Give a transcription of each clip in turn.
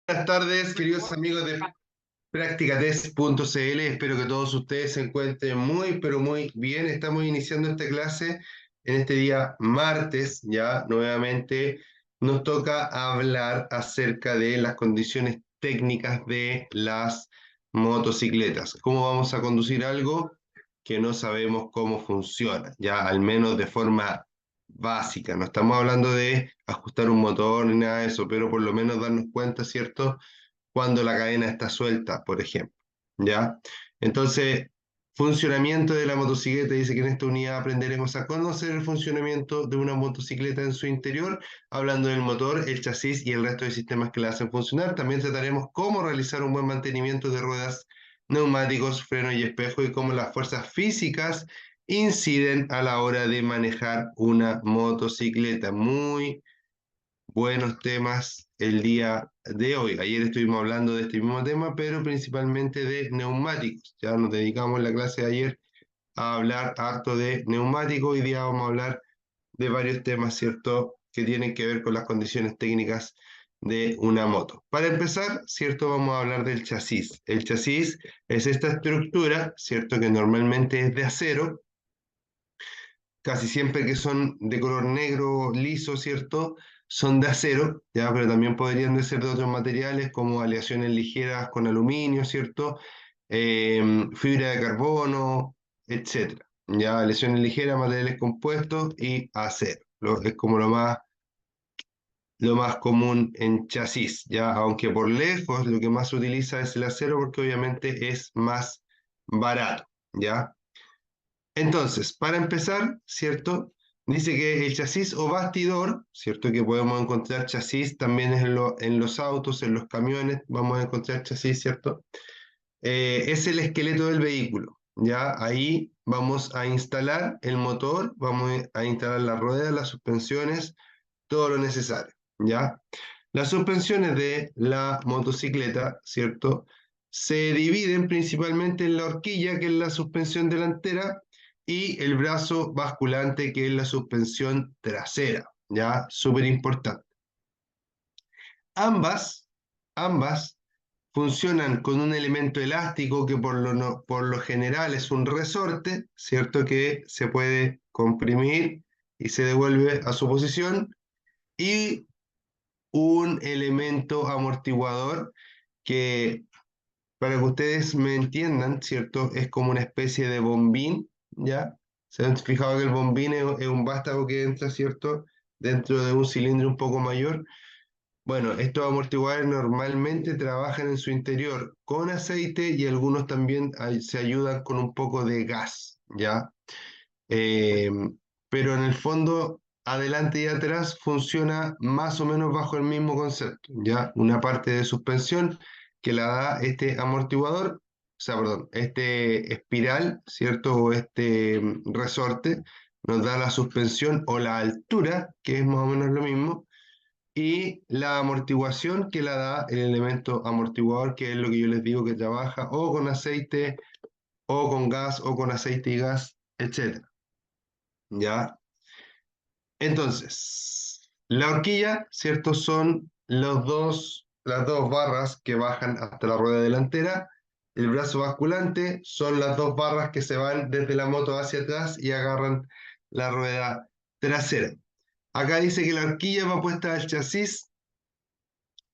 Buenas tardes, queridos amigos de Practicatest.cl. Espero que todos ustedes se encuentren muy, pero muy bien. Estamos iniciando esta clase en este día martes. Ya nuevamente nos toca hablar acerca de las condiciones técnicas de las motocicletas. ¿Cómo vamos a conducir algo que no sabemos cómo funciona? Ya al menos de forma básica. No estamos hablando de ajustar un motor ni nada de eso, pero por lo menos darnos cuenta, ¿cierto? Cuando la cadena está suelta, por ejemplo. ¿Ya? Entonces, funcionamiento de la motocicleta, dice que en esta unidad aprenderemos a conocer el funcionamiento de una motocicleta en su interior, hablando del motor, el chasis y el resto de sistemas que la hacen funcionar. También trataremos cómo realizar un buen mantenimiento de ruedas, neumáticos, frenos y espejos y cómo las fuerzas físicas inciden a la hora de manejar una motocicleta. Muy buenos temas el día de hoy. Ayer estuvimos hablando de este mismo tema, pero principalmente de neumáticos. Ya nos dedicamos en la clase de ayer a hablar harto de neumáticos. Hoy día vamos a hablar de varios temas, ¿cierto?, que tienen que ver con las condiciones técnicas de una moto. Para empezar, ¿cierto?, vamos a hablar del chasis. El chasis es esta estructura, ¿cierto?, que normalmente es de acero, casi siempre que son de color negro, liso, ¿cierto? Son de acero, ¿ya? Pero también podrían de ser de otros materiales como aleaciones ligeras con aluminio, ¿cierto? Fibra de carbono, etcétera. Ya, aleaciones ligeras, materiales compuestos y acero. Es como lo más común en chasis, ¿ya? Aunque por lejos lo que más se utiliza es el acero porque obviamente es más barato, ¿ya? Entonces, para empezar, ¿cierto? Dice que el chasis o bastidor, ¿cierto? Que podemos encontrar chasis también en los autos, en los camiones, vamos a encontrar chasis, ¿cierto? Es el esqueleto del vehículo, ¿ya? Ahí vamos a instalar el motor, vamos a instalar las ruedas, las suspensiones, todo lo necesario, ¿ya? Las suspensiones de la motocicleta, ¿cierto? Se dividen principalmente en la horquilla, que es la suspensión delantera, y el brazo basculante, que es la suspensión trasera, ¿ya? Súper importante. Ambas, ambas funcionan con un elemento elástico que por lo general es un resorte, ¿cierto? Que se puede comprimir y se devuelve a su posición, y un elemento amortiguador que, para que ustedes me entiendan, ¿cierto? Es como una especie de bombín, ¿ya? ¿Se han fijado que el bombín es un vástago que entra, ¿cierto?, dentro de un cilindro un poco mayor? Bueno, estos amortiguadores normalmente trabajan en su interior con aceite y algunos también se ayudan con un poco de gas, ¿ya? Eh, pero en el fondo, adelante y atrás funciona más o menos bajo el mismo concepto, ¿ya? Una parte de suspensión que la da este amortiguador, o sea, perdón, este espiral, ¿cierto? O este resorte, nos da la suspensión o la altura, que es más o menos lo mismo, y la amortiguación que la da el elemento amortiguador, que es lo que yo les digo que trabaja o con aceite, o con gas, o con aceite y gas, etcétera. ¿Ya? Entonces, la horquilla, ¿cierto? Son las dos barras que bajan hasta la rueda delantera. El brazo basculante son las dos barras que se van desde la moto hacia atrás y agarran la rueda trasera. Acá dice que la horquilla va puesta al chasis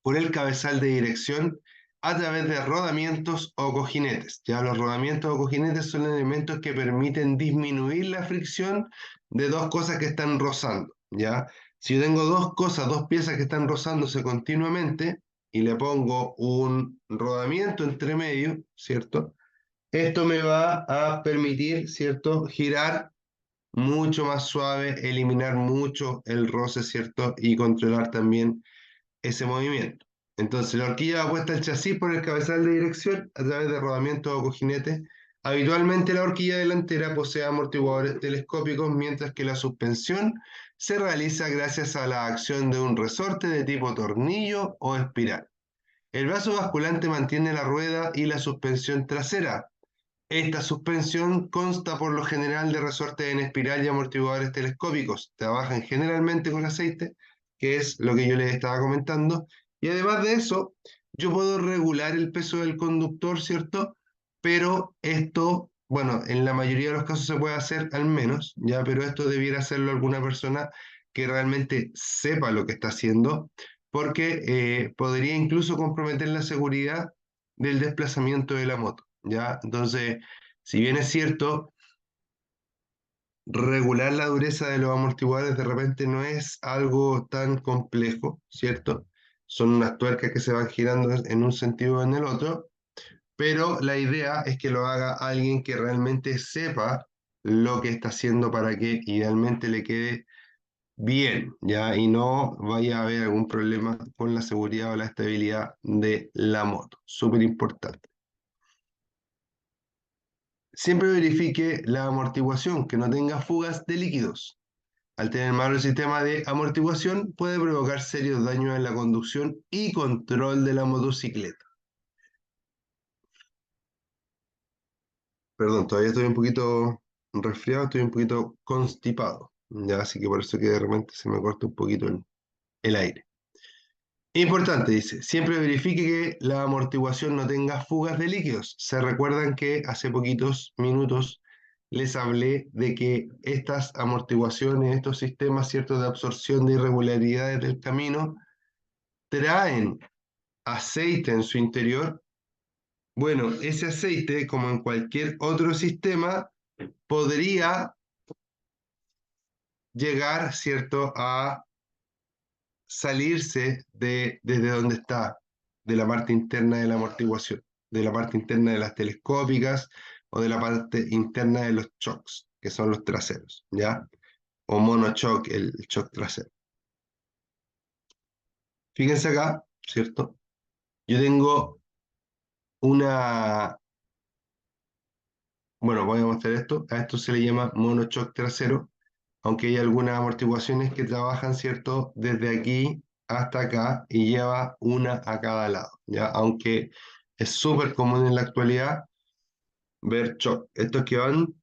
por el cabezal de dirección a través de rodamientos o cojinetes. Ya los rodamientos o cojinetes son elementos que permiten disminuir la fricción de dos cosas que están rozando. ¿Ya? Si yo tengo dos cosas, dos piezas que están rozándose continuamente y le pongo un rodamiento entre medio, ¿cierto? Esto me va a permitir, ¿cierto?, girar mucho más suave, eliminar mucho el roce, ¿cierto?, y controlar también ese movimiento. Entonces, la horquilla va puesta al chasis por el cabezal de dirección a través de rodamientos o cojinetes. Habitualmente la horquilla delantera posee amortiguadores telescópicos, mientras que la suspensión se realiza gracias a la acción de un resorte de tipo tornillo o espiral. El brazo basculante mantiene la rueda y la suspensión trasera. Esta suspensión consta por lo general de resortes en espiral y amortiguadores telescópicos. Trabajan generalmente con aceite, que es lo que yo les estaba comentando, Y además de eso, yo puedo regular el peso del conductor, ¿cierto? Pero esto, bueno, en la mayoría de los casos se puede hacer al menos, ¿ya? Pero esto debiera hacerlo alguna persona que realmente sepa lo que está haciendo, porque podría incluso comprometer la seguridad del desplazamiento de la moto, ¿ya? Entonces, si bien es cierto, regular la dureza de los amortiguadores de repente no es algo tan complejo, ¿cierto? Son unas tuercas que se van girando en un sentido o en el otro, pero la idea es que lo haga alguien que realmente sepa lo que está haciendo para que idealmente le quede bien, ¿ya? Y no vaya a haber algún problema con la seguridad o la estabilidad de la moto. Súper importante. Siempre verifique la amortiguación, que no tenga fugas de líquidos. Al tener malo el sistema de amortiguación, puede provocar serios daños en la conducción y control de la motocicleta. Perdón, todavía estoy un poquito resfriado, estoy un poquito constipado. Ya, así que por eso que de repente se me corta un poquito el aire. Importante, dice, siempre verifique que la amortiguación no tenga fugas de líquidos. Se recuerdan que hace poquitos minutos les hablé de que estas amortiguaciones, estos sistemas ciertos de absorción de irregularidades del camino, traen aceite en su interior. Bueno, ese aceite, como en cualquier otro sistema, podría llegar, ¿cierto?, a salirse desde donde está, de la parte interna de la amortiguación, de la parte interna de las telescópicas o de la parte interna de los shocks, que son los traseros, ¿ya? O monoshock, el shock trasero. Fíjense acá, ¿cierto? Yo tengo una, bueno, voy a mostrar esto, a esto se le llama monoshock trasero, aunque hay algunas amortiguaciones que trabajan, ¿cierto?, desde aquí hasta acá y lleva una a cada lado, ¿ya? Aunque es súper común en la actualidad ver shock. Estos que van,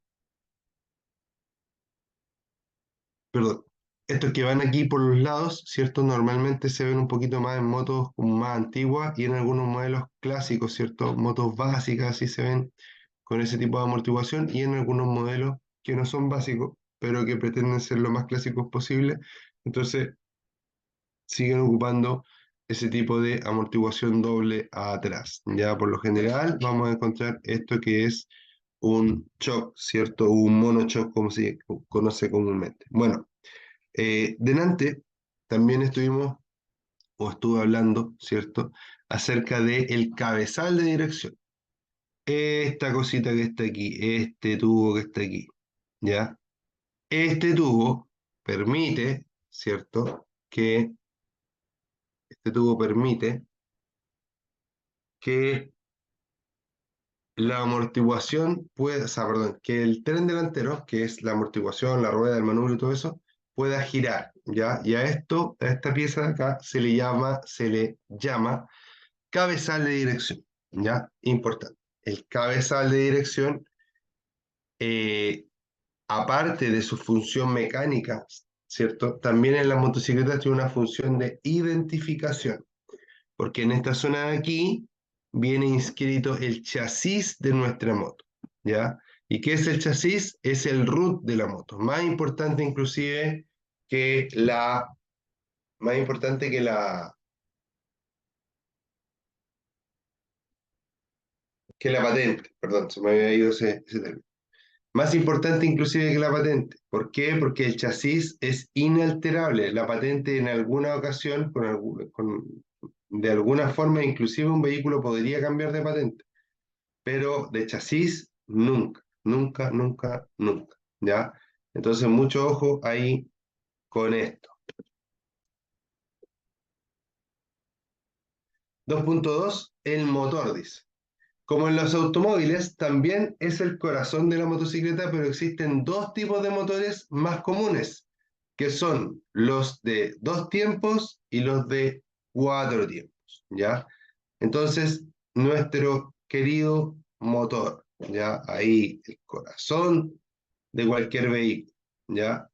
perdón, estos que van aquí por los lados, ¿cierto? Normalmente se ven un poquito más en motos como más antiguas y en algunos modelos clásicos, ¿cierto? Motos básicas, así se ven con ese tipo de amortiguación y en algunos modelos que no son básicos, pero que pretenden ser lo más clásicos posible. Entonces, siguen ocupando ese tipo de amortiguación doble atrás. Ya por lo general vamos a encontrar esto que es un shock, ¿cierto? Un monoshock, como se conoce comúnmente. Bueno, delante también estuvimos o estuve hablando, ¿cierto? Acerca del cabezal de dirección. Esta cosita que está aquí, este tubo que está aquí, ¿ya? Este tubo permite, ¿cierto? Que este tubo permite que la amortiguación puede, o sea, perdón, que el tren delantero, que es la amortiguación, la rueda, el manubrio y todo eso, pueda girar, ¿ya? Y a esto, a esta pieza de acá, se le llama cabezal de dirección, ¿ya? Importante. El cabezal de dirección, eh, aparte de su función mecánica, ¿cierto? También en las motocicletas tiene una función de identificación, porque en esta zona de aquí viene inscrito el chasis de nuestra moto, ¿ya? ¿Y qué es el chasis? Es el root de la moto, más importante inclusive que la, más importante que la patente, perdón, se me había ido ese término. Más importante inclusive que la patente. ¿Por qué? Porque el chasis es inalterable. La patente en alguna ocasión, de alguna forma, inclusive un vehículo podría cambiar de patente, pero de chasis nunca, nunca, nunca, nunca, ¿ya? Entonces, mucho ojo ahí con esto. 2.2, el motor, dice. Como en los automóviles, también es el corazón de la motocicleta, pero existen dos tipos de motores más comunes, que son los de 2 tiempos y los de 4 tiempos, ¿ya? Entonces, nuestro querido motor, ¿ya? Ahí el corazón de cualquier vehículo, ¿ya?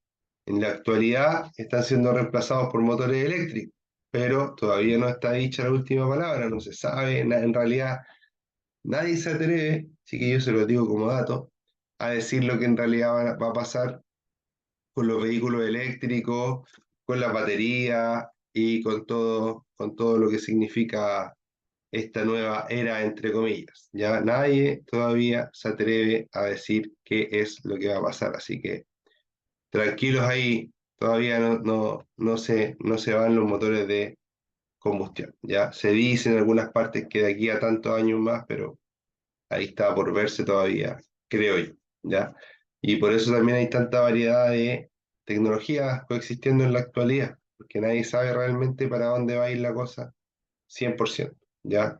En la actualidad están siendo reemplazados por motores eléctricos, pero todavía no está dicha la última palabra, no se sabe, en realidad nadie se atreve, así que yo se lo digo como dato, a decir lo que en realidad va a pasar con los vehículos eléctricos, con las baterías y con todo lo que significa esta nueva era, entre comillas. Ya nadie todavía se atreve a decir qué es lo que va a pasar, así que tranquilos ahí, todavía no se van los motores de combustión. Ya se dice en algunas partes que de aquí a tantos años más, pero ahí está por verse todavía, creo yo. ¿Ya? Y por eso también hay tanta variedad de tecnologías coexistiendo en la actualidad, porque nadie sabe realmente para dónde va a ir la cosa 100%. ¿Ya?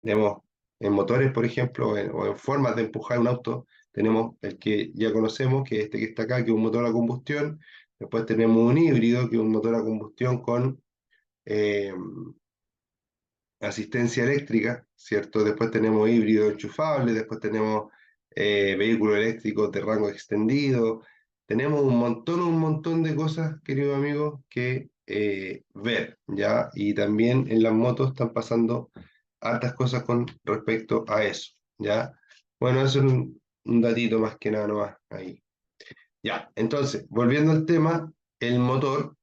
Tenemos en motores, por ejemplo, o en formas de empujar un auto, tenemos el que ya conocemos, que es este que está acá, que es un motor a combustión. Después tenemos un híbrido, que es un motor a combustión con eh, asistencia eléctrica, ¿cierto? Después tenemos híbrido enchufable, después tenemos vehículos eléctricos de rango extendido. Tenemos un montón de cosas, queridos amigos, que ver, ¿ya? Y también en las motos están pasando hartas cosas con respecto a eso, ¿ya? Bueno, eso es un datito más que nada nomás ahí. Ya, entonces, volviendo al tema, el motor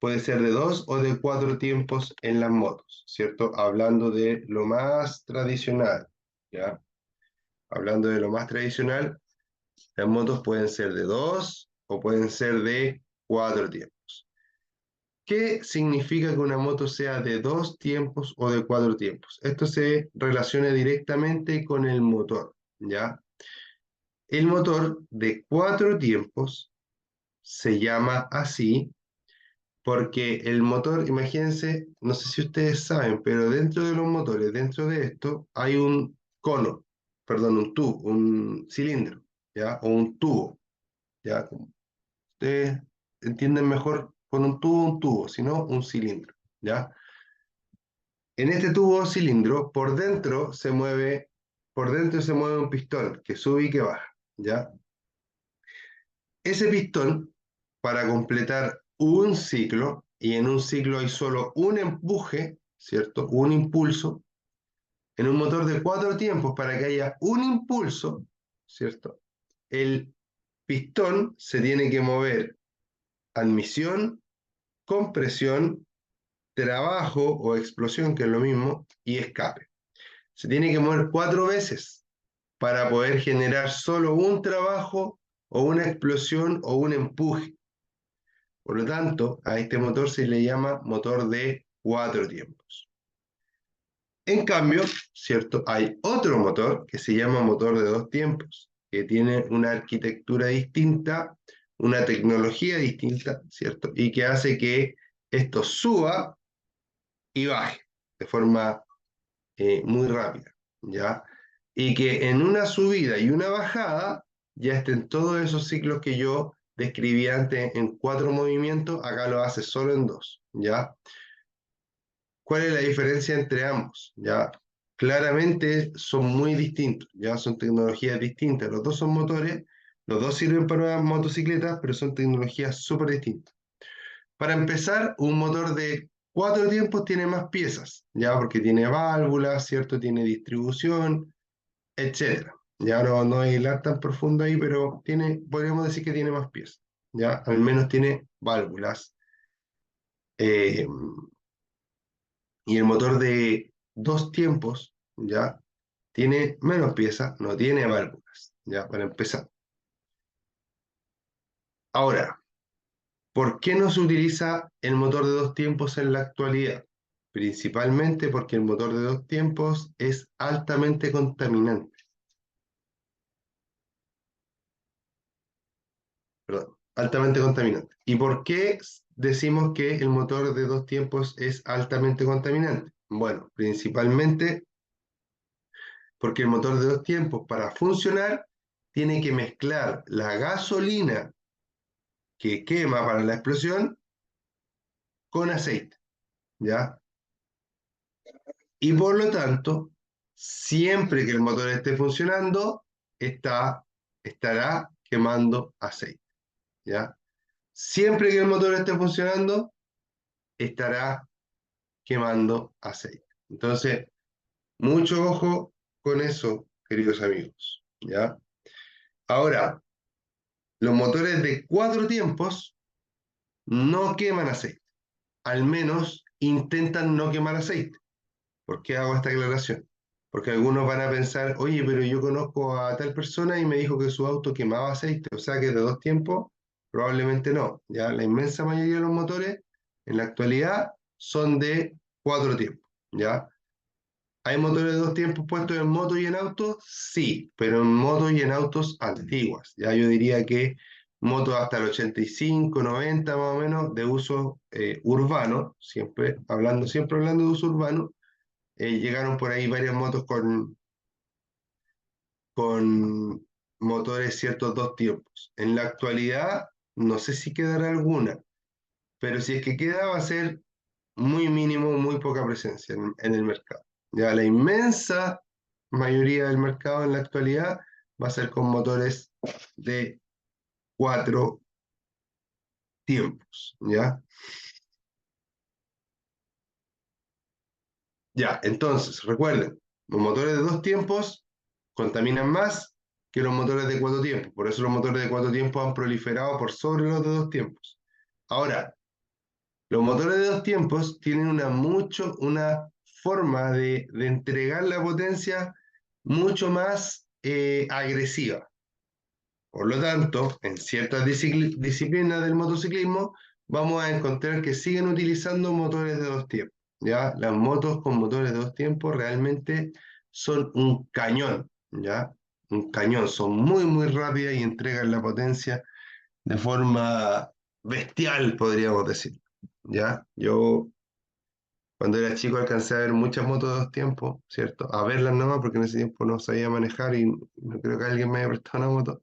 puede ser de 2 o de 4 tiempos en las motos, ¿cierto? Hablando de lo más tradicional, ¿ya? Hablando de lo más tradicional, las motos pueden ser de 2 o pueden ser de 4 tiempos. ¿Qué significa que una moto sea de 2 tiempos o de 4 tiempos? Esto se relaciona directamente con el motor, ¿ya? El motor de 4 tiempos se llama así porque el motor, imagínense, no sé si ustedes saben, pero dentro de los motores, dentro de esto, hay un cono, perdón, un tubo, un cilindro, ¿ya? O un tubo, ¿ya? Ustedes entienden mejor con un tubo, sino un cilindro, ¿ya? En este tubo o cilindro, por dentro se mueve un pistón que sube y que baja, ¿ya? Ese pistón, para completar un ciclo, y en un ciclo hay solo un empuje, ¿cierto? Un impulso, en un motor de 4 tiempos, para que haya un impulso, ¿cierto? El pistón se tiene que mover admisión, compresión, trabajo o explosión, que es lo mismo, y escape. Se tiene que mover 4 veces para poder generar solo un trabajo o una explosión o un empuje. Por lo tanto, a este motor se le llama motor de 4 tiempos. En cambio, ¿cierto? Hay otro motor que se llama motor de 2 tiempos, que tiene una arquitectura distinta, una tecnología distinta, ¿cierto? Y que hace que esto suba y baje de forma muy rápida, ¿ya? Y que en una subida y una bajada ya estén todos esos ciclos que yo describí antes en 4 movimientos, acá lo hace solo en 2, ¿ya? ¿Cuál es la diferencia entre ambos? ¿Ya? Claramente son muy distintos, ya son tecnologías distintas, los dos son motores, los dos sirven para motocicletas, pero son tecnologías súper distintas. Para empezar, un motor de 4 tiempos tiene más piezas, ya porque tiene válvulas, ¿cierto? Tiene distribución, etcétera. Ya no hay hilar tan profundo ahí, pero podríamos decir que tiene más piezas, ya al menos tiene válvulas. Eh, y el motor de 2 tiempos, ya tiene menos piezas, no tiene válvulas, ya para empezar. Ahora, ¿por qué no se utiliza el motor de 2 tiempos en la actualidad? Principalmente porque el motor de 2 tiempos es altamente contaminante. Perdón, altamente contaminante. ¿Y por qué decimos que el motor de 2 tiempos es altamente contaminante? Bueno, principalmente porque el motor de 2 tiempos, para funcionar, tiene que mezclar la gasolina que quema para la explosión con aceite, ¿ya? Y por lo tanto, siempre que el motor esté funcionando, estará quemando aceite, ¿ya? Siempre que el motor esté funcionando, estará quemando aceite. Entonces, mucho ojo con eso, queridos amigos, ¿ya? Ahora, los motores de 4 tiempos no queman aceite, al menos intentan no quemar aceite. ¿Por qué hago esta aclaración? Porque algunos van a pensar, oye, pero yo conozco a tal persona y me dijo que su auto quemaba aceite, o sea que de 2 tiempos, probablemente no. Ya la inmensa mayoría de los motores en la actualidad son de 4 tiempos. ¿Ya? ¿Hay motores de 2 tiempos puestos en moto y en autos? Sí, pero en motos y en autos antiguas. Ya yo diría que motos hasta el 85, 90 más o menos de uso urbano, siempre hablando de uso urbano. Llegaron por ahí varias motos con motores ciertos 2 tiempos. En la actualidad, no sé si quedará alguna, pero si es que queda, va a ser muy mínimo, muy poca presencia en el mercado. Ya la inmensa mayoría del mercado en la actualidad va a ser con motores de 4 tiempos. ¿Ya? Ya, entonces, recuerden, los motores de 2 tiempos contaminan más que los motores de 4 tiempos. Por eso los motores de 4 tiempos han proliferado por sobre los de 2 tiempos. Ahora, los motores de 2 tiempos tienen una forma de entregar la potencia mucho más agresiva. Por lo tanto, en ciertas disciplinas del motociclismo vamos a encontrar que siguen utilizando motores de 2 tiempos. ¿Ya? Las motos con motores de 2 tiempos realmente son un cañón, ¿ya? Un cañón, son muy, muy rápidas y entregan la potencia de forma bestial, podríamos decir. ¿Ya? Yo cuando era chico alcancé a ver muchas motos de 2 tiempos, ¿cierto? A verlas nomás porque en ese tiempo no sabía manejar y no creo que alguien me haya prestado una moto.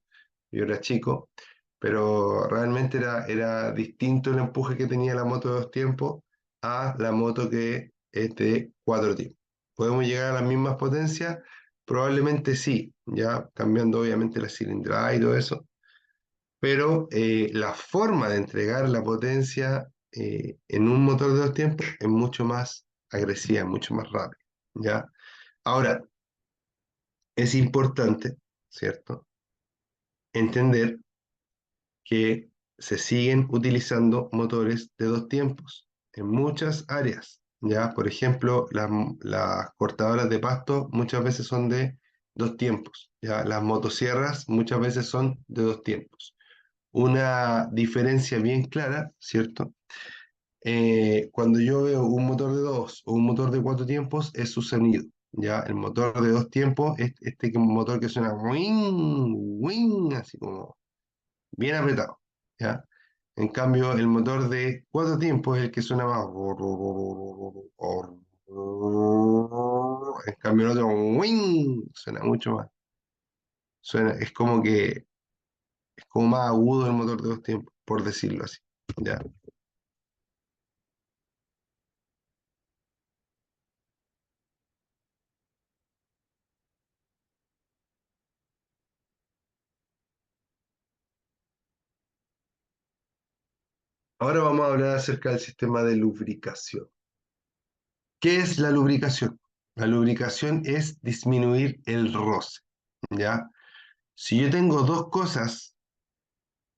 Yo era chico, pero realmente era distinto el empuje que tenía la moto de 2 tiempos a la moto que es de 4 tiempos. ¿Podemos llegar a las mismas potencias? Probablemente sí, ya cambiando obviamente la cilindrada y todo eso, pero la forma de entregar la potencia en un motor de 2 tiempos es mucho más agresiva, mucho más rápida, ¿ya? Ahora, es importante, ¿cierto?, entender que se siguen utilizando motores de 2 tiempos en muchas áreas, ¿ya? Por ejemplo, las cortadoras de pasto muchas veces son de 2 tiempos, ¿ya? Las motosierras muchas veces son de 2 tiempos. Una diferencia bien clara, ¿cierto? Cuando yo veo un motor de 2 o un motor de 4 tiempos, es su sonido. Ya, el motor de 2 tiempos es motor que suena wing, wing, así como bien apretado. ¿Ya? En cambio, el motor de 4 tiempos es el que suena más. En cambio, el otro wing, suena mucho más. Es como que es como más agudo el motor de 2 tiempos, por decirlo así. ¿Ya? Ahora vamos a hablar acerca del sistema de lubricación. ¿Qué es la lubricación? La lubricación es disminuir el roce, ¿ya? Si yo tengo dos cosas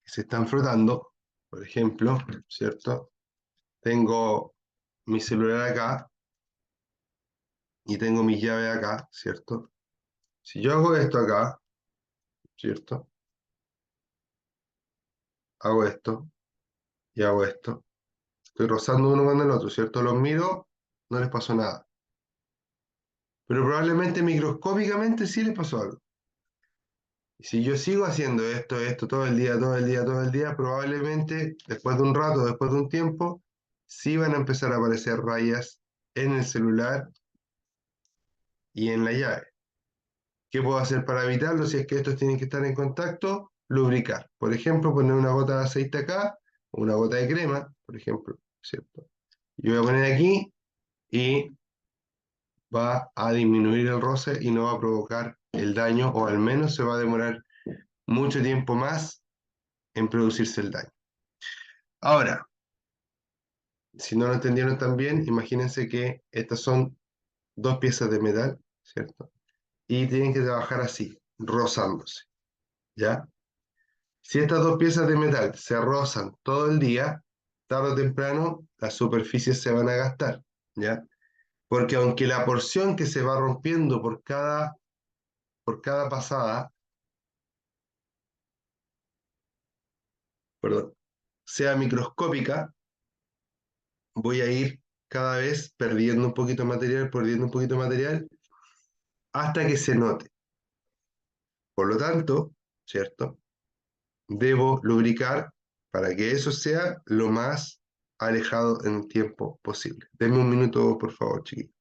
que se están frotando, por ejemplo, ¿cierto? Tengo mi celular acá y tengo mi llave acá, ¿cierto? Si yo hago esto acá, ¿cierto? Hago esto y hago esto. Estoy rozando uno con el otro, ¿cierto? Los miro, no les pasó nada. Pero probablemente microscópicamente sí les pasó algo. Y si yo sigo haciendo esto todo el día, todo el día, todo el día, probablemente después de un rato, después de un tiempo, sí van a empezar a aparecer rayas en el celular y en la llave. ¿Qué puedo hacer para evitarlo? Si es que estos tienen que estar en contacto, lubricar. Por ejemplo, poner una gota de aceite acá, o una gota de crema, por ejemplo, ¿cierto? Yo voy a poner aquí y va a disminuir el roce y no va a provocar el daño, o al menos se va a demorar mucho tiempo más en producirse el daño. Ahora, si no lo entendieron tan bien, imagínense que estas son dos piezas de metal, ¿cierto? Y tienen que trabajar así, rozándose, ¿ya? Si estas dos piezas de metal se rozan todo el día, tarde o temprano las superficies se van a gastar, ¿ya? Porque aunque la porción que se va rompiendo por cada pasada, perdón, sea microscópica, voy a ir cada vez perdiendo un poquito de material, perdiendo un poquito de material, hasta que se note. Por lo tanto, ¿cierto? Debo lubricar para que eso sea lo más alejado en el tiempo posible. Denme un minuto, por favor, chiquillos.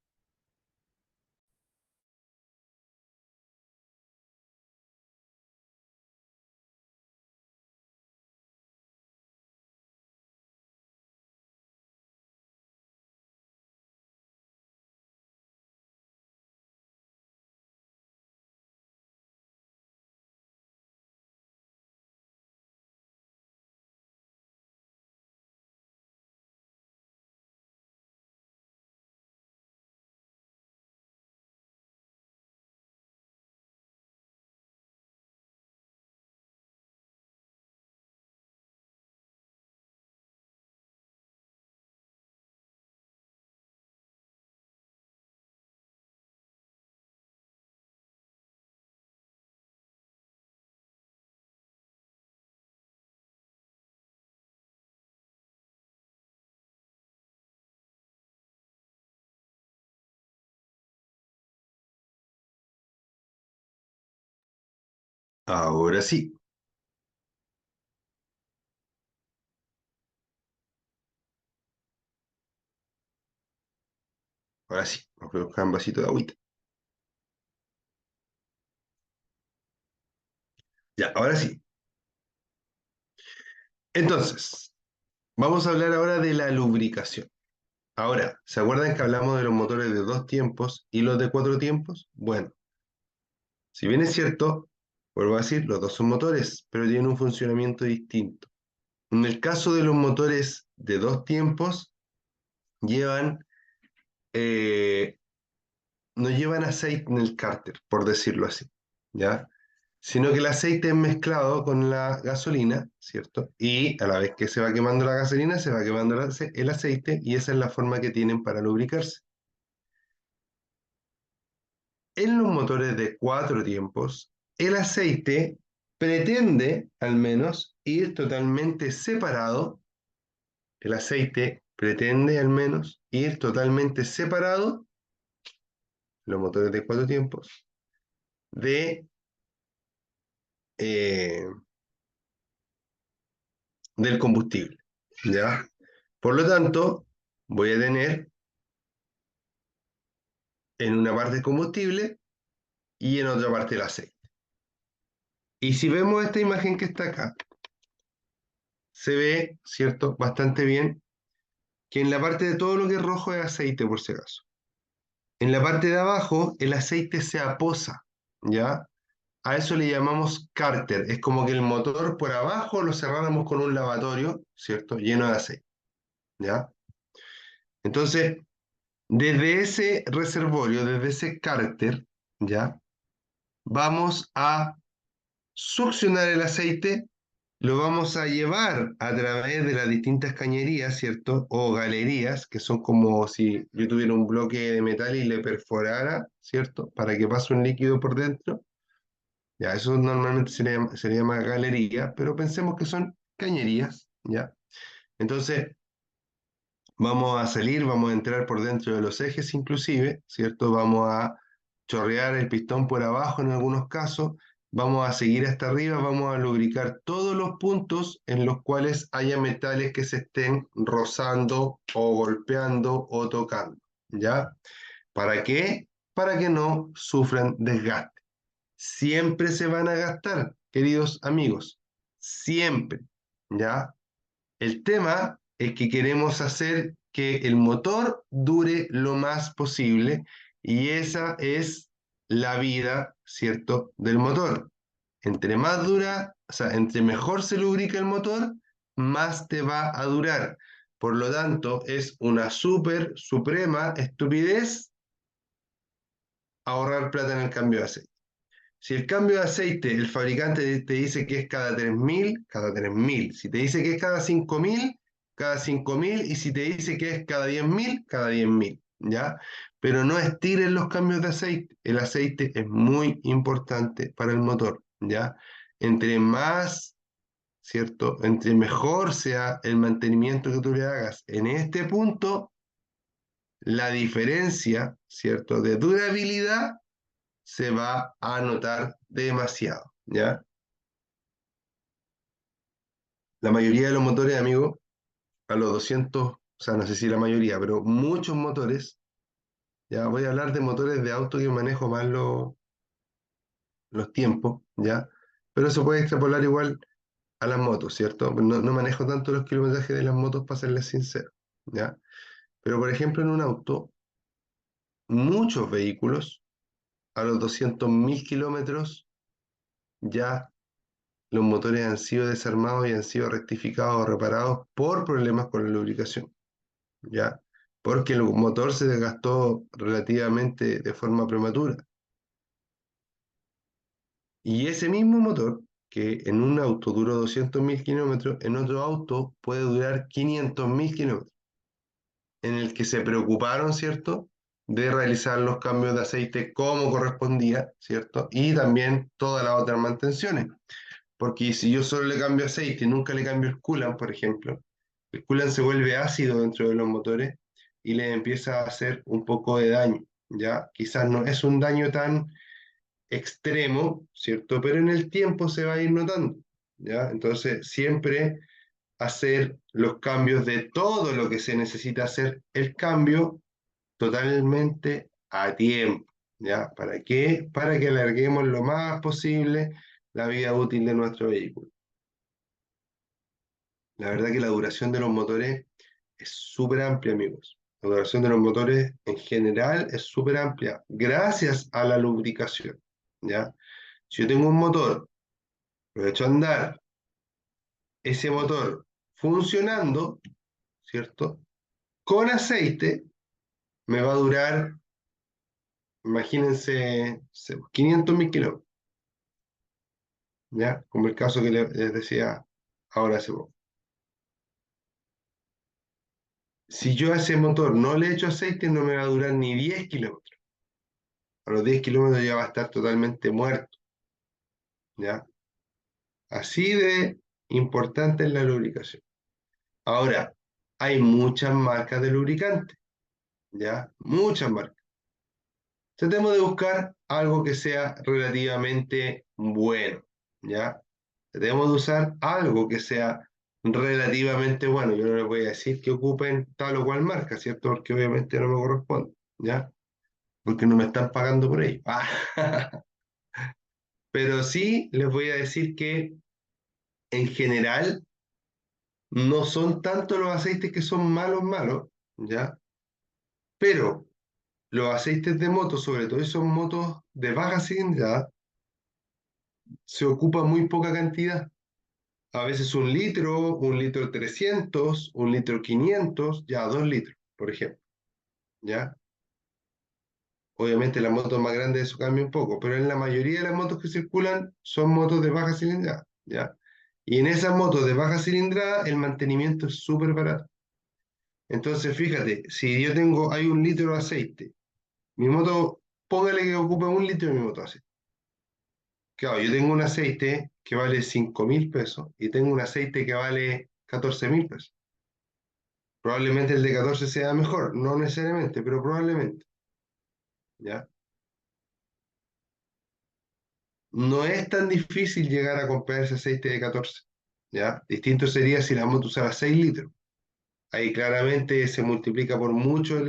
Ahora sí, ahora sí. Vamos a buscar un vasito de agüita. Ya, ahora sí. Entonces, vamos a hablar ahora de la lubricación. Ahora, ¿se acuerdan que hablamos de los motores de dos tiempos y los de cuatro tiempos? Bueno, si bien es cierto, vuelvo a decir, los dos son motores, pero tienen un funcionamiento distinto. En el caso de los motores de dos tiempos, llevan, eh, no llevan aceite en el cárter, por decirlo así, ¿ya? Sino que el aceite es mezclado con la gasolina, ¿cierto? Y a la vez que se va quemando la gasolina, se va quemando el aceite y esa es la forma que tienen para lubricarse. En los motores de cuatro tiempos, el aceite pretende, al menos, ir totalmente separado. El aceite pretende, al menos, ir totalmente separado, los motores de cuatro tiempos, de, eh, del combustible, ¿ya? Por lo tanto, voy a tener en una parte el combustible y en otra parte el aceite. Y si vemos esta imagen que está acá, se ve, ¿cierto?, bastante bien que en la parte de todo lo que es rojo es aceite, por si acaso. En la parte de abajo, el aceite se aposa, ¿ya? A eso le llamamos cárter. Es como que el motor por abajo lo cerráramos con un lavatorio, ¿cierto? Lleno de aceite, ¿ya? Entonces, desde ese reservorio, desde ese cárter, ¿ya? Vamos a succionar el aceite, lo vamos a llevar a través de las distintas cañerías, ¿cierto? O galerías, que son como si yo tuviera un bloque de metal y le perforara, ¿cierto? Para que pase un líquido por dentro. Ya, eso normalmente se le llama galería, pero pensemos que son cañerías, ¿ya? Entonces, vamos a salir, vamos a entrar por dentro de los ejes inclusive, ¿cierto? Vamos a chorrear el pistón por abajo en algunos casos, vamos a seguir hasta arriba, vamos a lubricar todos los puntos en los cuales haya metales que se estén rozando o golpeando o tocando, ¿ya? ¿Para qué? Para que no sufran desgaste. Siempre se van a gastar, queridos amigos, siempre, ¿ya? El tema es que queremos hacer que el motor dure lo más posible y esa es la vida, ¿cierto?, del motor. Entre más dura, o sea, entre mejor se lubrica el motor, más te va a durar. Por lo tanto, es una suprema estupidez ahorrar plata en el cambio de aceite. Si el cambio de aceite, el fabricante te dice que es cada 3.000, cada 3.000. Si te dice que es cada 5.000, cada 5.000. Y si te dice que es cada 10.000, cada 10.000. ¿Ya? Pero no estiren los cambios de aceite. El aceite es muy importante para el motor. ¿Ya? Entre más, ¿cierto? Entre mejor sea el mantenimiento que tú le hagas en este punto, la diferencia, ¿cierto? De durabilidad se va a notar demasiado, ¿ya? La mayoría de los motores, amigos, a los 200, o sea, no sé si la mayoría, pero muchos motores, ya voy a hablar de motores de auto que manejo más los tiempos, ¿ya? Pero se puede extrapolar igual a las motos, ¿cierto? No manejo tanto los kilometrajes de las motos para serles sincero, ¿ya? Pero, por ejemplo, en un auto, muchos vehículos a los 200.000 kilómetros ya los motores han sido desarmados y han sido rectificados o reparados por problemas con la lubricación, ¿ya? Porque el motor se desgastó relativamente de forma prematura. Y ese mismo motor, que en un auto duró 200.000 kilómetros, en otro auto puede durar 500.000 kilómetros, en el que se preocuparon, ¿cierto?, de realizar los cambios de aceite como correspondía, ¿cierto? Y también todas las otras mantenciones. Porque si yo solo le cambio aceite y nunca le cambio el coolant, por ejemplo, el coolant se vuelve ácido dentro de los motores y le empieza a hacer un poco de daño, ¿ya? Quizás no es un daño tan extremo, ¿cierto? Pero en el tiempo se va a ir notando, ¿ya? Entonces, siempre hacer los cambios de todo lo que se necesita hacer, el cambio totalmente a tiempo, ¿ya? ¿Para qué? Para que alarguemos lo más posible la vida útil de nuestro vehículo. La verdad que la duración de los motores es súper amplia, amigos. La duración de los motores en general es súper amplia, gracias a la lubricación, ¿ya? Si yo tengo un motor, lo he hecho andar, ese motor funcionando, ¿cierto? Con aceite, me va a durar, imagínense, 500.000 kilómetros, ¿ya? Como el caso que les decía ahora hace poco. Si yo a ese motor no le echo aceite, no me va a durar ni 10 kilómetros. A los 10 kilómetros ya va a estar totalmente muerto, ¿ya? Así de importante es la lubricación. Ahora, hay muchas marcas de lubricante, ¿ya? Muchas marcas. Tratemos de buscar algo que sea relativamente bueno, ¿ya? Tratemos de usar algo que sea relativamente bueno. Yo no les voy a decir que ocupen tal o cual marca, ¿cierto? Porque obviamente no me corresponde, ¿ya? Porque no me están pagando por ello. Pero sí les voy a decir que en general no son tanto los aceites que son malos, malos, ¿ya? Pero los aceites de moto, sobre todo esos motos de baja cilindrada, se ocupa muy poca cantidad. A veces 1 litro, 1,300 litros, 1,500 litros, ya 2 litros, por ejemplo, ¿ya? Obviamente las motos más grandes eso cambia un poco, pero en la mayoría de las motos que circulan son motos de baja cilindrada, ¿ya? Y en esas motos de baja cilindrada el mantenimiento es súper barato. Entonces, fíjate, si yo tengo, hay 1 litro de aceite, mi moto, póngale que ocupe 1 litro de mi moto de aceite. Claro, yo tengo un aceite que vale 5.000 pesos y tengo un aceite que vale 14.000 pesos. Probablemente el de 14 sea mejor, no necesariamente, pero probablemente, ¿ya? No es tan difícil llegar a comprar ese aceite de 14, ¿ya? Distinto sería si la moto usara 6 litros. Ahí claramente se multiplica por mucho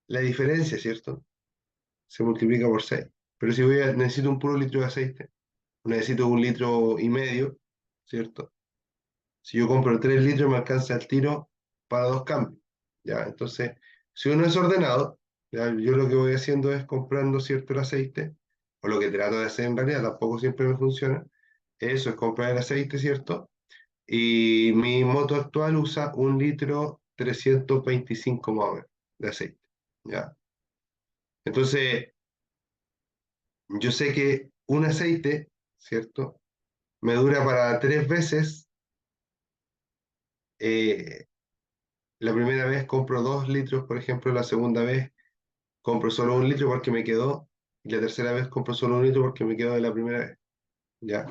la diferencia, ¿cierto? Se multiplica por 6. Pero si necesito un puro litro de aceite, necesito 1,5 litros, ¿cierto? Si yo compro 3 litros me alcanza el tiro para 2 cambios, ¿ya? Entonces, si uno es ordenado, ¿ya? Yo lo que voy haciendo es comprando, ¿cierto?, el aceite, o lo que trato de hacer en realidad, tampoco siempre me funciona, eso es comprar el aceite, ¿cierto? Y mi moto actual usa 1,325 litros más o menos de aceite, ¿ya? Entonces, yo sé que un aceite, ¿cierto? Me dura para 3 veces. eh, la primera vez compro 2 litros, por ejemplo, la segunda vez compro solo 1 litro porque me quedó, y la tercera vez compro solo 1 litro porque me quedó de la primera vez, ¿ya?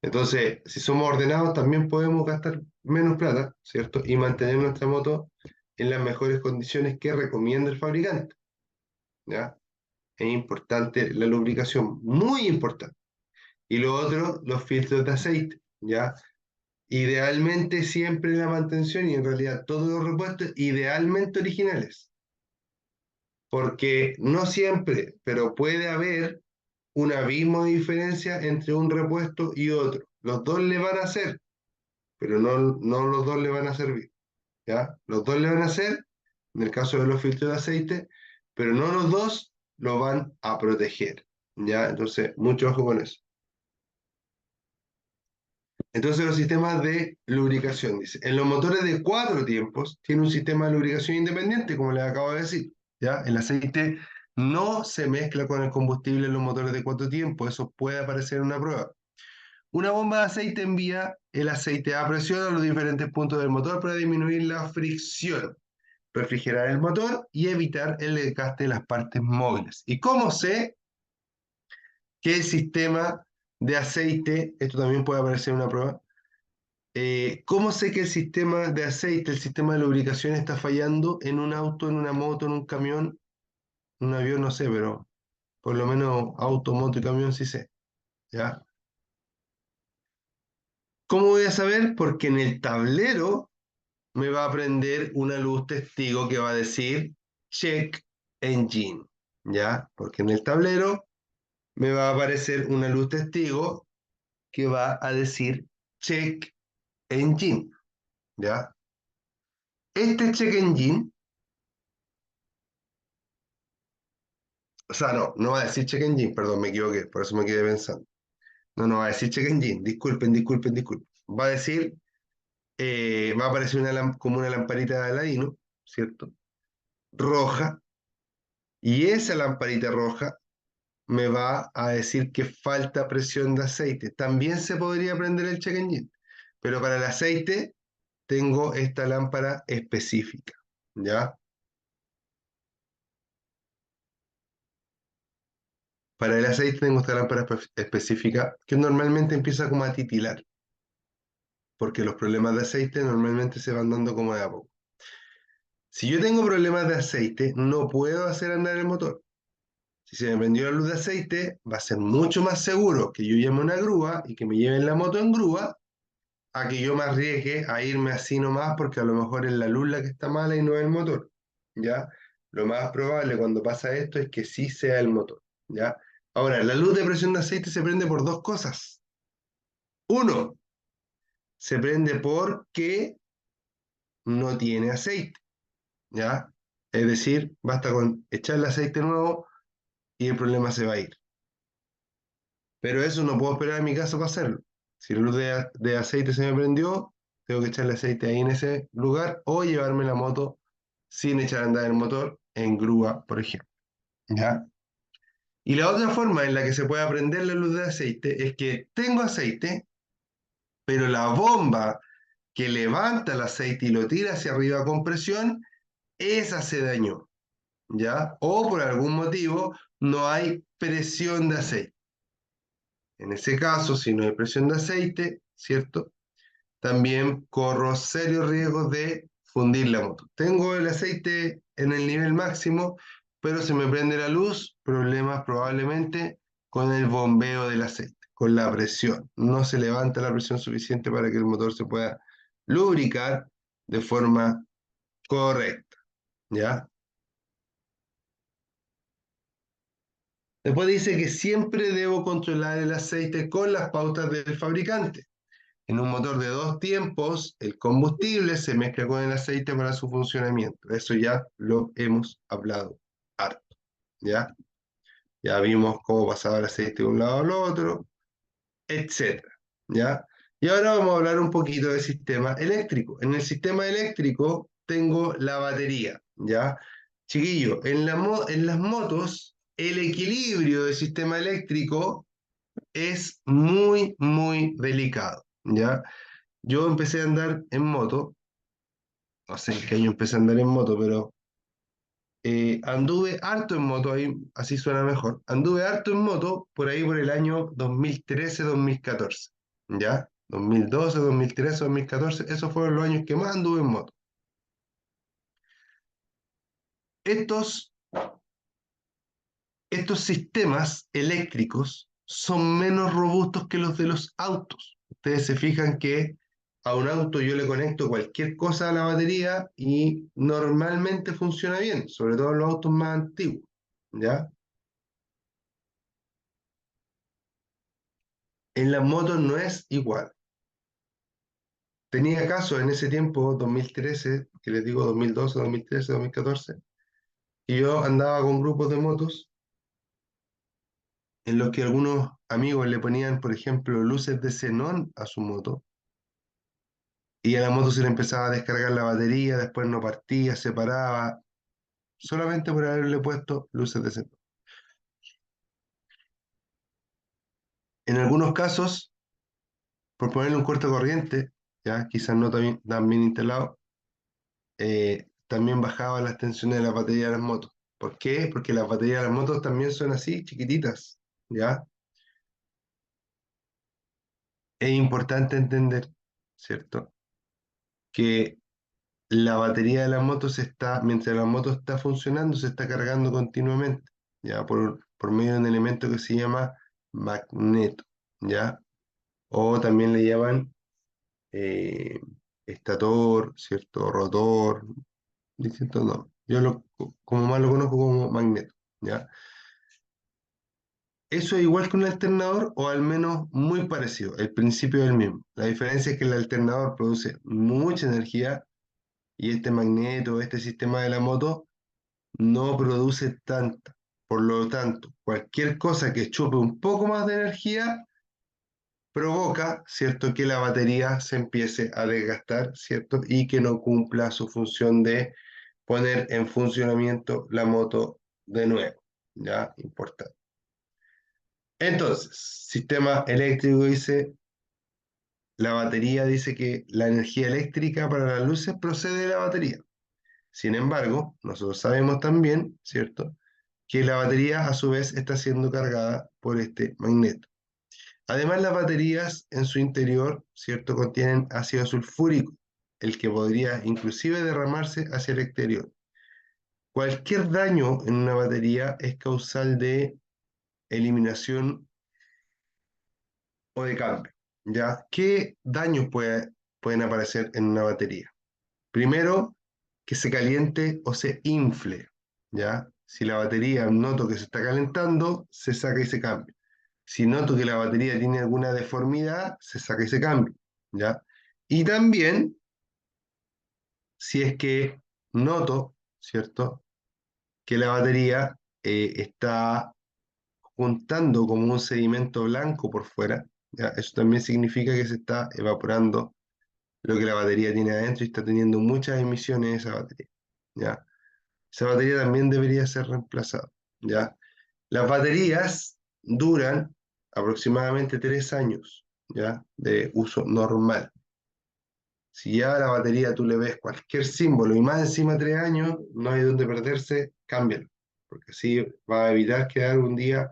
Entonces, si somos ordenados, también podemos gastar menos plata, ¿cierto? Y mantener nuestra moto en las mejores condiciones que recomienda el fabricante, ¿ya? Es importante la lubricación, muy importante. Y lo otro, los filtros de aceite, ¿ya? Idealmente siempre la mantención y en realidad todos los repuestos idealmente originales, porque no siempre, pero puede haber un abismo de diferencia entre un repuesto y otro. Los dos le van a hacer, pero no los dos le van a servir, ¿ya? Los dos le van a hacer, en el caso de los filtros de aceite, pero no los dos lo van a proteger, ¿ya? Entonces, mucho ojo con eso. Entonces, los sistemas de lubricación, dice, en los motores de 4 tiempos tiene un sistema de lubricación independiente, como les acabo de decir, ¿ya? El aceite no se mezcla con el combustible en los motores de 4 tiempos, eso puede aparecer en una prueba. Una bomba de aceite envía el aceite a presión a los diferentes puntos del motor para disminuir la fricción, refrigerar el motor y evitar el desgaste de las partes móviles. ¿Y cómo sé que el sistema de aceite, esto también puede aparecer en una prueba, cómo sé que el sistema de aceite, el sistema de lubricación está fallando en un auto, en una moto, en un camión, en un avión, no sé, pero por lo menos auto, moto y camión sí sé, ¿ya? ¿Cómo voy a saber? Porque en el tablero me va a prender una luz testigo que va a decir check engine, ¿ya? Porque en el tablero me va a aparecer una luz testigo que va a decir check engine, ¿ya? Este check engine, o sea, no va a decir check engine, perdón, me equivoqué, por eso me quedé pensando. No va a decir check engine, disculpen. Va a decir, va a aparecer como una lamparita de Aladino, ¿cierto? Roja, y esa lamparita roja me va a decir que falta presión de aceite. También se podría prender el check engine, pero para el aceite tengo esta lámpara específica, ¿ya? Para el aceite tengo esta lámpara específica que normalmente empieza como a titilar, porque los problemas de aceite normalmente se van dando como de a poco. Si yo tengo problemas de aceite, no puedo hacer andar el motor. Si se me prendió la luz de aceite, va a ser mucho más seguro que yo llame a una grúa y que me lleven la moto en grúa a que yo me arriesgue a irme así nomás porque a lo mejor es la luz la que está mala y no es el motor, ¿ya? Lo más probable cuando pasa esto es que sí sea el motor, ¿ya? Ahora, la luz de presión de aceite se prende por dos cosas. Uno, se prende porque no tiene aceite, ¿ya? Es decir, basta con echarle aceite nuevo y el problema se va a ir. Pero eso no puedo esperar en mi caso para hacerlo. Si la luz de aceite se me prendió, tengo que echarle aceite ahí en ese lugar o llevarme la moto sin echar a andar el motor en grúa, por ejemplo. ¿Ya? Y la otra forma en la que se puede prender la luz de aceite es que tengo aceite, pero la bomba que levanta el aceite y lo tira hacia arriba con presión, esa se dañó. ¿Ya? O por algún motivo no hay presión de aceite. En ese caso, si no hay presión de aceite, ¿cierto? También corro serios riesgos de fundir la moto. Tengo el aceite en el nivel máximo, pero se me prende la luz, problemas probablemente con el bombeo del aceite, con la presión. No se levanta la presión suficiente para que el motor se pueda lubricar de forma correcta, ¿ya? Después dice que siempre debo controlar el aceite con las pautas del fabricante. En un motor de 2 tiempos, el combustible se mezcla con el aceite para su funcionamiento. Eso ya lo hemos hablado harto, ¿ya? Ya vimos cómo pasaba el aceite de un lado al otro, etcétera, ¿ya? Y ahora vamos a hablar un poquito del sistema eléctrico. En el sistema eléctrico tengo la batería, ¿ya? Chiquillo, en las motos, el equilibrio del sistema eléctrico es muy, muy delicado, ¿ya? Yo empecé a andar en moto, no sé en qué año empecé a andar en moto, pero anduve harto en moto, ahí así suena mejor. Anduve harto en moto por ahí por el año 2013-2014, ¿ya? 2012, 2013, 2014, esos fueron los años que más anduve en moto. Estos, estos sistemas eléctricos son menos robustos que los de los autos. Ustedes se fijan que a un auto yo le conecto cualquier cosa a la batería y normalmente funciona bien, sobre todo en los autos más antiguos, ¿ya? En las motos no es igual. Tenía casos en ese tiempo, 2013, que les digo 2012, 2013, 2014, y yo andaba con grupos de motos en los que algunos amigos le ponían, por ejemplo, luces de xenón a su moto, y a la moto se le empezaba a descargar la batería, después no partía, se paraba, solamente por haberle puesto luces de xenón. En algunos casos, por ponerle un cortacorriente, ya quizás no tan bien instalado, también bajaba las tensiones de la batería de las motos. ¿Por qué? Porque las baterías de las motos también son así, chiquititas, ¿ya? Es importante entender, ¿cierto? Que la batería de la moto mientras la moto está funcionando, se está cargando continuamente, ¿ya? Por medio de un elemento que se llama magneto, ¿ya? O también le llaman eh, estator, ¿cierto? Rotor, distintos nombres. Como más lo conozco como magneto, ¿ya? Eso es igual que un alternador o al menos muy parecido, el principio es el mismo. La diferencia es que el alternador produce mucha energía y este magneto, este sistema de la moto, no produce tanta. Por lo tanto, cualquier cosa que chupe un poco más de energía provoca, ¿cierto?, que la batería se empiece a desgastar, ¿cierto?, y que no cumpla su función de poner en funcionamiento la moto de nuevo. ¿Ya? Importante. Entonces, sistema eléctrico dice, la batería dice que la energía eléctrica para las luces procede de la batería. Sin embargo, nosotros sabemos también, ¿cierto?, que la batería a su vez está siendo cargada por este magneto. Además, las baterías en su interior, ¿cierto?, contienen ácido sulfúrico, el que podría inclusive derramarse hacia el exterior. Cualquier daño en una batería es causal de eliminación o de cambio, ¿ya? ¿Qué daños pueden aparecer en una batería? Primero, que se caliente o se infle, ¿ya? Si la batería noto que se está calentando, se saca y se cambia. Si noto que la batería tiene alguna deformidad, se saca y se cambia, ¿ya? Y también, si es que noto, ¿cierto?, que la batería está juntando como un sedimento blanco por fuera, ¿ya? Eso también significa que se está evaporando lo que la batería tiene adentro y está teniendo muchas emisiones esa batería, ¿ya? Esa batería también debería ser reemplazada, ¿ya? Las baterías duran aproximadamente 3 años, ¿ya? De uso normal. Si ya a la batería tú le ves cualquier símbolo y más encima 3 años, no hay donde perderse, cámbialo, porque así va a evitar quedar un día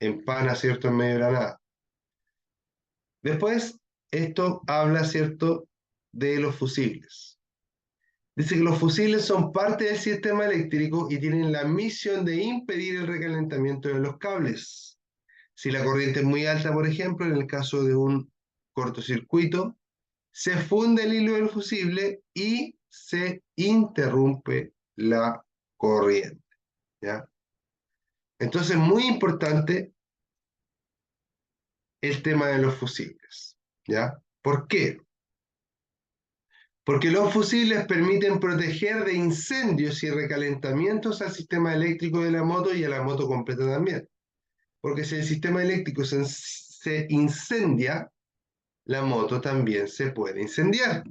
en pana, ¿cierto?, en medio de la nada. Después, esto habla, ¿cierto?, de los fusibles. Dice que los fusibles son parte del sistema eléctrico y tienen la misión de impedir el recalentamiento de los cables. Si la corriente es muy alta, por ejemplo, en el caso de un cortocircuito, se funde el hilo del fusible y se interrumpe la corriente, ¿ya? Entonces, muy importante el tema de los fusibles, ¿ya? ¿Por qué? Porque los fusibles permiten proteger de incendios y recalentamientos al sistema eléctrico de la moto y a la moto completa también. Porque si el sistema eléctrico se incendia, la moto también se puede incendiar.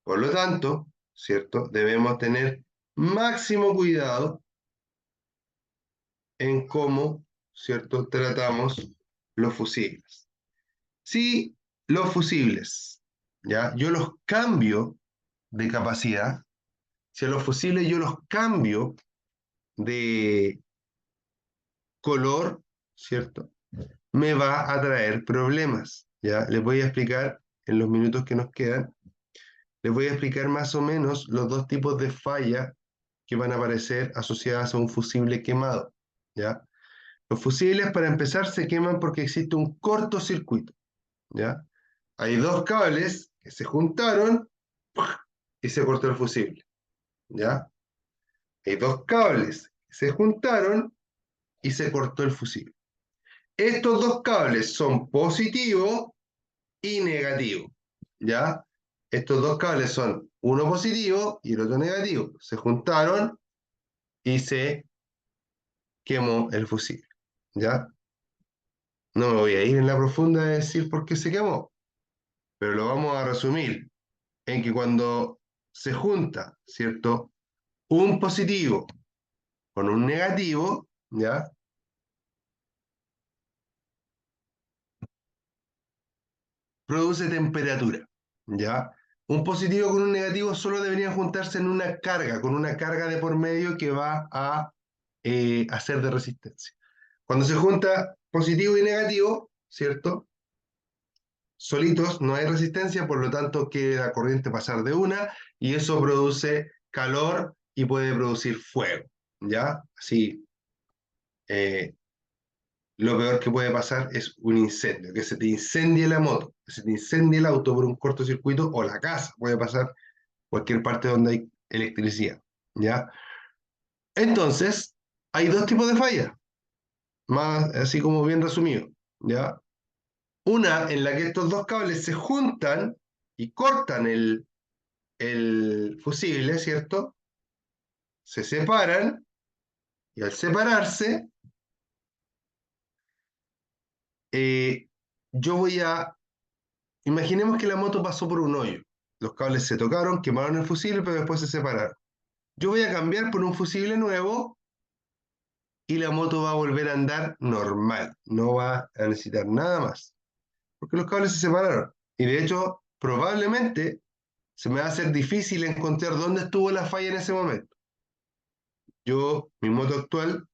Por lo tanto, ¿cierto? Debemos tener máximo cuidado en cómo, ¿cierto? Tratamos los fusibles. Si los fusibles, ¿ya? Yo los cambio de capacidad, si a los fusibles yo los cambio de color, ¿cierto? Me va a traer problemas, ¿ya? Les voy a explicar en los minutos que nos quedan, les voy a explicar más o menos los dos tipos de falla que van a aparecer asociadas a un fusible quemado, ¿ya? Los fusibles, para empezar, se queman porque existe un cortocircuito, ¿ya? Hay dos cables que se juntaron y se cortó el fusible, ¿ya? Hay dos cables que se juntaron y se cortó el fusible. Estos dos cables son positivo y negativo, ¿ya? Estos dos cables son uno positivo y el otro negativo. Se juntaron y se quemó el fusible, ¿ya? No me voy a ir en la profunda de decir por qué se quemó, pero lo vamos a resumir en que cuando se junta, ¿cierto? Un positivo con un negativo, ¿ya? Produce temperatura, ¿ya? Un positivo con un negativo solo deberían juntarse en una carga, con una carga de por medio que va a hacer de resistencia. Cuando se junta positivo y negativo, ¿cierto? Solitos no hay resistencia, por lo tanto queda la corriente pasar de una y eso produce calor y puede producir fuego, ¿ya? Así, eh, lo peor que puede pasar es un incendio, que se te incendie la moto, que se te incendie el auto por un cortocircuito o la casa, puede pasar cualquier parte donde hay electricidad, ¿ya? Entonces, hay dos tipos de fallas, más así como bien resumido, ¿ya? Una en la que estos dos cables se juntan y cortan el fusible, ¿cierto? Se separan y al separarse, eh, yo voy a... Imaginemos que la moto pasó por un hoyo. Los cables se tocaron, quemaron el fusible, pero después se separaron. Yo voy a cambiar por un fusible nuevo y la moto va a volver a andar normal. No va a necesitar nada más. Porque los cables se separaron. Y de hecho, probablemente se me va a hacer difícil encontrar dónde estuvo la falla en ese momento. Yo, mi moto actual,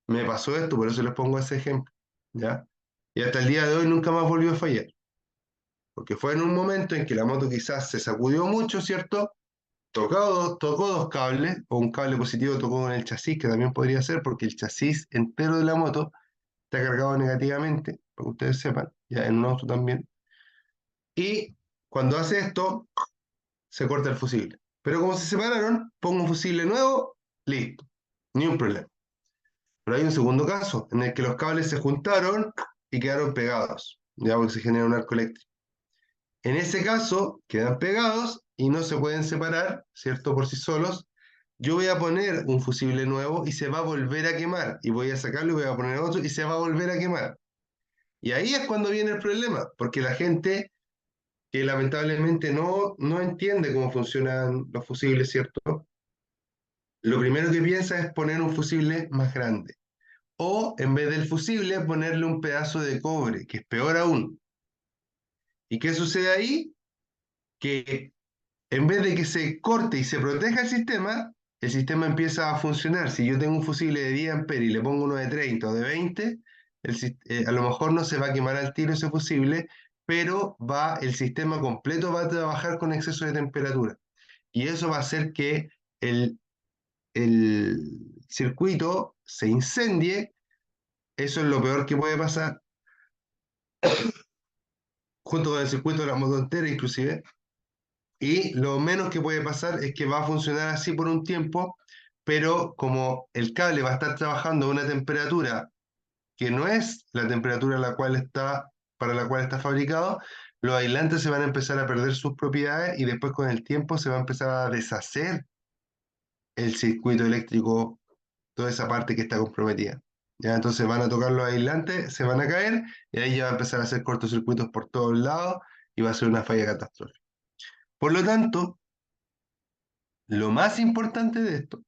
me pasó esto, por eso les pongo ese ejemplo, ¿ya? Y hasta el día de hoy nunca más volvió a fallar, porque fue en un momento en que la moto quizás se sacudió mucho, ¿cierto? Tocó dos cables, o un cable positivo tocó con el chasis, que también podría ser, porque el chasis entero de la moto está cargado negativamente, para que ustedes sepan, ya en un auto también. Y cuando hace esto, se corta el fusible. Pero como se separaron, pongo un fusible nuevo, listo, ni un problema. Pero hay un segundo caso, en el que los cables se juntaron y quedaron pegados, ya porque se genera un arco eléctrico. En ese caso, quedan pegados y no se pueden separar, ¿cierto? Por sí solos. Yo voy a poner un fusible nuevo y se va a volver a quemar. Y voy a sacarlo y voy a poner otro y se va a volver a quemar. Y ahí es cuando viene el problema, porque la gente que lamentablemente no entiende cómo funcionan los fusibles, ¿cierto? Lo primero que piensa es poner un fusible más grande. O en vez del fusible, ponerle un pedazo de cobre, que es peor aún. ¿Y qué sucede ahí? Que en vez de que se corte y se proteja el sistema empieza a funcionar. Si yo tengo un fusible de 10 amperes y le pongo uno de 30 o de 20, a lo mejor no se va a quemar al tiro ese fusible, pero el sistema completo va a trabajar con exceso de temperatura. Y eso va a hacer que el, el circuito se incendie. Eso es lo peor que puede pasar, junto con el circuito de la moto entera inclusive. Y lo menos que puede pasar es que va a funcionar así por un tiempo, pero como el cable va a estar trabajando a una temperatura que no es la temperatura para la cual está fabricado, los aislantes se van a empezar a perder sus propiedades y después con el tiempo se va a empezar a deshacer el circuito eléctrico, toda esa parte que está comprometida, ¿ya? Entonces van a tocar los aislantes, se van a caer, y ahí ya va a empezar a hacer cortocircuitos por todos lados, y va a ser una falla catastrófica. Por lo tanto, lo más importante de esto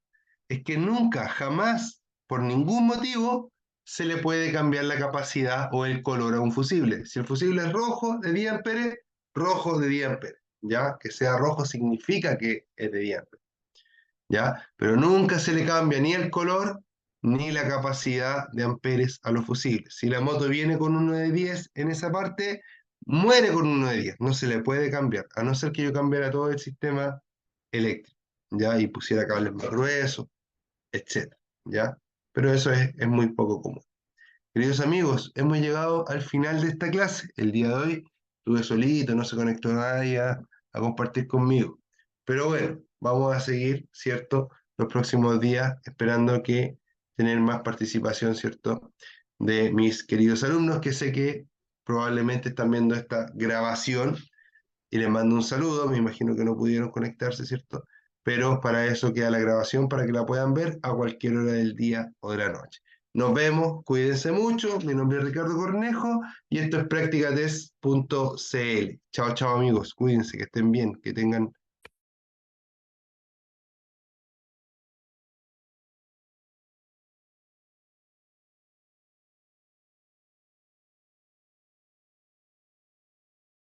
es que nunca, jamás, por ningún motivo, se le puede cambiar la capacidad o el color a un fusible. Si el fusible es rojo de 10 amperes, rojo de 10 amperes. ¿Ya? Que sea rojo significa que es de 10 amperes. ¿Ya? Pero nunca se le cambia ni el color ni la capacidad de amperes a los fusibles. Si la moto viene con uno de 10 en esa parte, muere con uno de 10. No se le puede cambiar, a no ser que yo cambiara todo el sistema eléctrico, ¿ya? Y pusiera cables más gruesos, etcétera, ¿ya? Pero eso es muy poco común. Queridos amigos, hemos llegado al final de esta clase. El día de hoy estuve solito, no se conectó nadie a compartir conmigo. Pero bueno, vamos a seguir, ¿cierto? Los próximos días, esperando que tener más participación, ¿cierto? De mis queridos alumnos, que sé que probablemente están viendo esta grabación y les mando un saludo. Me imagino que no pudieron conectarse, ¿cierto? Pero para eso queda la grabación, para que la puedan ver a cualquier hora del día o de la noche. Nos vemos, cuídense mucho. Mi nombre es Ricardo Cornejo y esto es practicatest.cl. Chao, chao amigos, cuídense, que estén bien, que tengan